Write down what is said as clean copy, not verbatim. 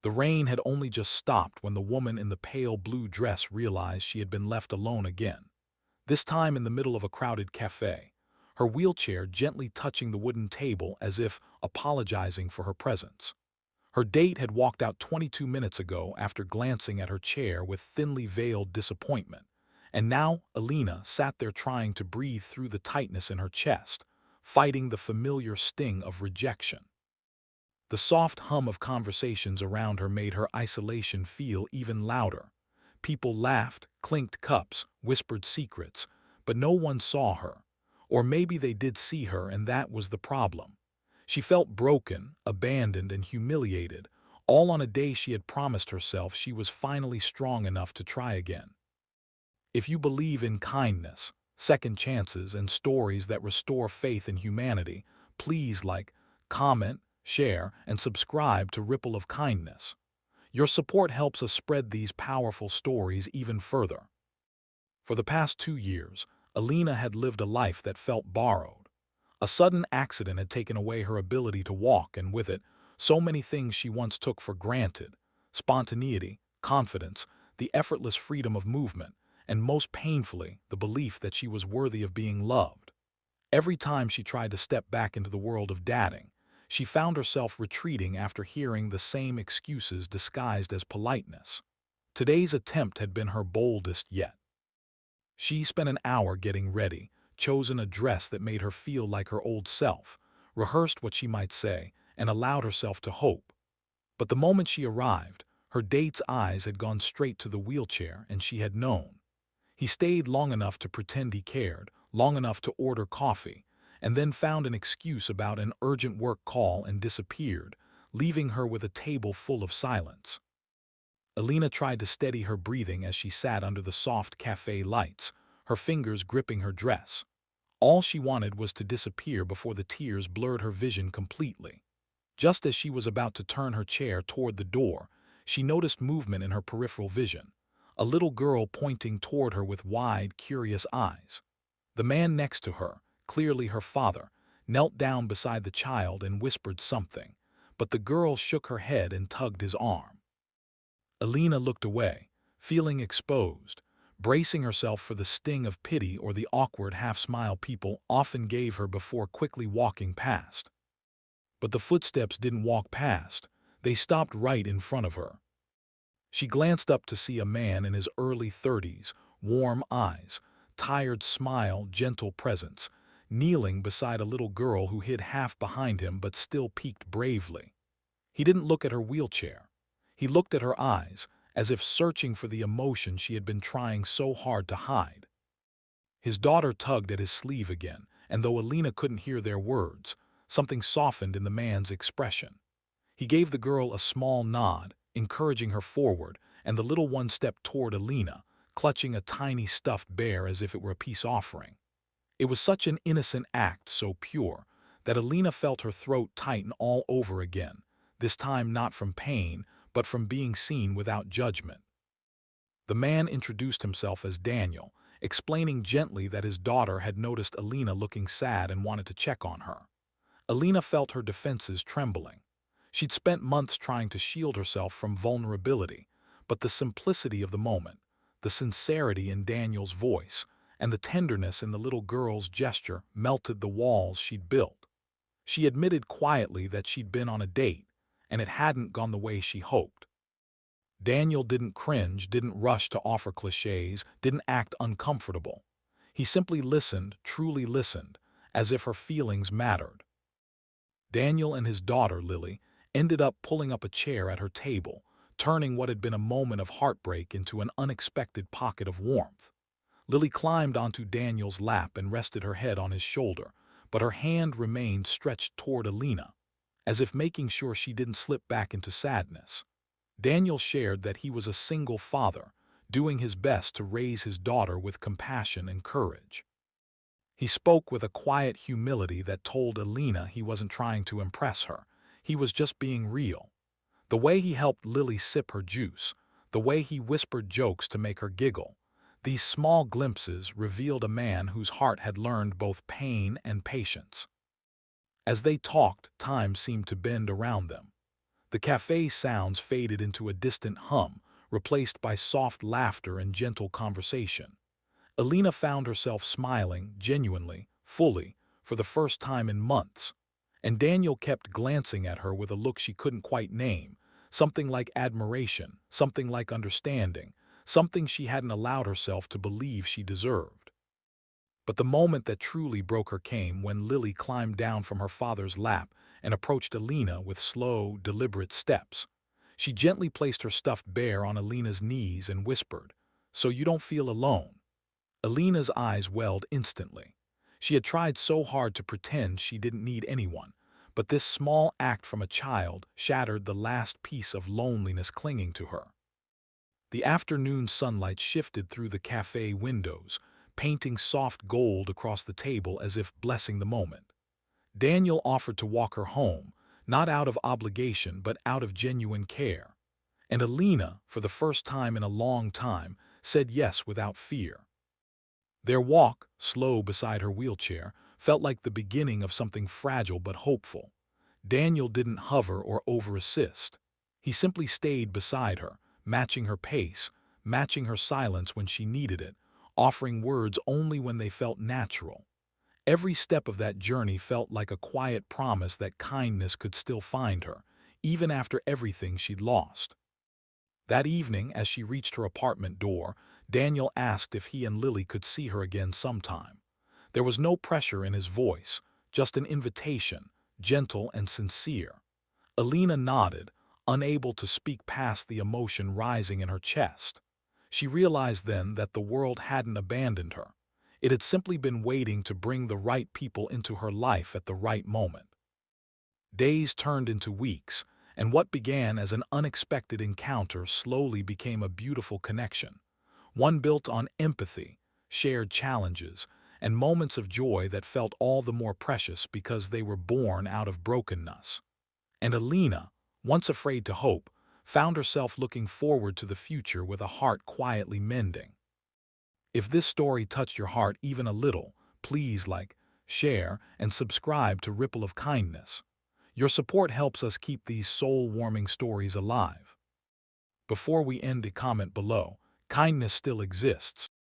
The rain had only just stopped when the woman in the pale blue dress realized she had been left alone again, this time in the middle of a crowded cafe, her wheelchair gently touching the wooden table as if apologizing for her presence. Her date had walked out 22 minutes ago after glancing at her chair with thinly veiled disappointment, and now Alina sat there trying to breathe through the tightness in her chest, fighting the familiar sting of rejection. The soft hum of conversations around her made her isolation feel even louder. People laughed, clinked cups, whispered secrets, but no one saw her. Or maybe they did see her, and that was the problem. She felt broken, abandoned, and humiliated, all on a day she had promised herself she was finally strong enough to try again. If you believe in kindness, second chances, and stories that restore faith in humanity, please like, comment, share, and subscribe to Ripple of Kindness. Your support helps us spread these powerful stories even further. For the past 2 years, Alina had lived a life that felt borrowed. A sudden accident had taken away her ability to walk, and with it, so many things she once took for granted: spontaneity, confidence, the effortless freedom of movement, and most painfully, the belief that she was worthy of being loved. Every time she tried to step back into the world of dating, she found herself retreating after hearing the same excuses disguised as politeness. Today's attempt had been her boldest yet. She spent an hour getting ready, chosen a dress that made her feel like her old self, rehearsed what she might say, and allowed herself to hope. But the moment she arrived, her date's eyes had gone straight to the wheelchair, and she had known. He stayed long enough to pretend he cared, long enough to order coffee, and then found an excuse about an urgent work call and disappeared, leaving her with a table full of silence. Alina tried to steady her breathing as she sat under the soft cafe lights, her fingers gripping her dress. All she wanted was to disappear before the tears blurred her vision completely. Just as she was about to turn her chair toward the door, she noticed movement in her peripheral vision, a little girl pointing toward her with wide, curious eyes. The man next to her, clearly her father, knelt down beside the child and whispered something, but the girl shook her head and tugged his arm. Alina looked away, feeling exposed, bracing herself for the sting of pity or the awkward half-smile people often gave her before quickly walking past. But the footsteps didn't walk past, they stopped right in front of her. She glanced up to see a man in his early 30s, warm eyes, tired smile, gentle presence, kneeling beside a little girl who hid half behind him but still peeked bravely. He didn't look at her wheelchair. He looked at her eyes, as if searching for the emotion she had been trying so hard to hide. His daughter tugged at his sleeve again, and though Alina couldn't hear their words, something softened in the man's expression. He gave the girl a small nod, encouraging her forward, and the little one stepped toward Alina, clutching a tiny stuffed bear as if it were a peace offering. It was such an innocent act, so pure, that Alina felt her throat tighten all over again, this time not from pain, but from being seen without judgment. The man introduced himself as Daniel, explaining gently that his daughter had noticed Alina looking sad and wanted to check on her. Alina felt her defenses trembling. She'd spent months trying to shield herself from vulnerability, but the simplicity of the moment, the sincerity in Daniel's voice, and the tenderness in the little girl's gesture melted the walls she'd built. She admitted quietly that she'd been on a date, and it hadn't gone the way she hoped. Daniel didn't cringe, didn't rush to offer cliches, didn't act uncomfortable. He simply listened, truly listened, as if her feelings mattered. Daniel and his daughter, Lily, ended up pulling up a chair at her table, turning what had been a moment of heartbreak into an unexpected pocket of warmth. Lily climbed onto Daniel's lap and rested her head on his shoulder, but her hand remained stretched toward Alina, as if making sure she didn't slip back into sadness. Daniel shared that he was a single father, doing his best to raise his daughter with compassion and courage. He spoke with a quiet humility that told Alina he wasn't trying to impress her, he was just being real. The way he helped Lily sip her juice, the way he whispered jokes to make her giggle, these small glimpses revealed a man whose heart had learned both pain and patience. As they talked, time seemed to bend around them. The cafe sounds faded into a distant hum, replaced by soft laughter and gentle conversation. Alina found herself smiling, genuinely, fully, for the first time in months. And Daniel kept glancing at her with a look she couldn't quite name, something like admiration, something like understanding, something she hadn't allowed herself to believe she deserved. But the moment that truly broke her came when Lily climbed down from her father's lap and approached Alina with slow, deliberate steps. She gently placed her stuffed bear on Alina's knees and whispered, "So you don't feel alone." Alina's eyes welled instantly. She had tried so hard to pretend she didn't need anyone, but this small act from a child shattered the last piece of loneliness clinging to her. The afternoon sunlight shifted through the cafe windows, painting soft gold across the table as if blessing the moment. Daniel offered to walk her home, not out of obligation but out of genuine care. And Alina, for the first time in a long time, said yes without fear. Their walk, slow beside her wheelchair, felt like the beginning of something fragile but hopeful. Daniel didn't hover or over-assist. He simply stayed beside her, matching her pace, matching her silence when she needed it, offering words only when they felt natural. Every step of that journey felt like a quiet promise that kindness could still find her, even after everything she'd lost. That evening, as she reached her apartment door, Daniel asked if he and Lily could see her again sometime. There was no pressure in his voice, just an invitation, gentle and sincere. Alina nodded, unable to speak past the emotion rising in her chest. She realized then that the world hadn't abandoned her. It had simply been waiting to bring the right people into her life at the right moment. Days turned into weeks, and what began as an unexpected encounter slowly became a beautiful connection. One built on empathy, shared challenges, and moments of joy that felt all the more precious because they were born out of brokenness. And Alina, once afraid to hope, found herself looking forward to the future with a heart quietly mending. If this story touched your heart even a little, please like, share, and subscribe to Ripple of Kindness. Your support helps us keep these soul-warming stories alive. Before we end, a comment below. Kindness still exists.